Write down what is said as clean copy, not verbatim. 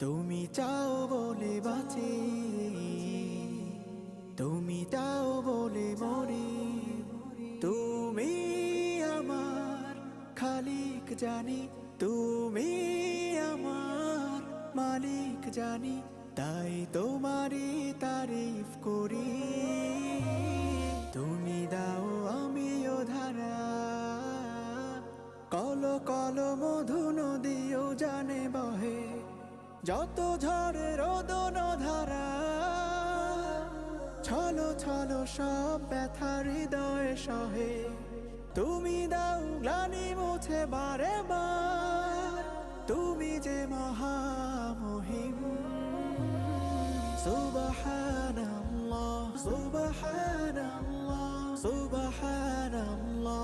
তুমি চাও বলে বাঁচি, তুমি চাও বলে মরি। তুমি আমার খালিক জানি, তুমি আমার মালিক জানি, তাই তোমারই তারিফ করি। তুমি দাও আমিও ধারা, কল কল মধু নদীও জানে বহে, যত ঝড়ে রোদন ধারা। ছলো ছলো সব ব্যথা হৃদয়ে সহে, তুমি দাও গ্লানি মুছে বারে বার, তুমি যে মহামহিম। সুবহানাল্লাহ সুবহানাল্লাহ সুবহানাল্লাহ।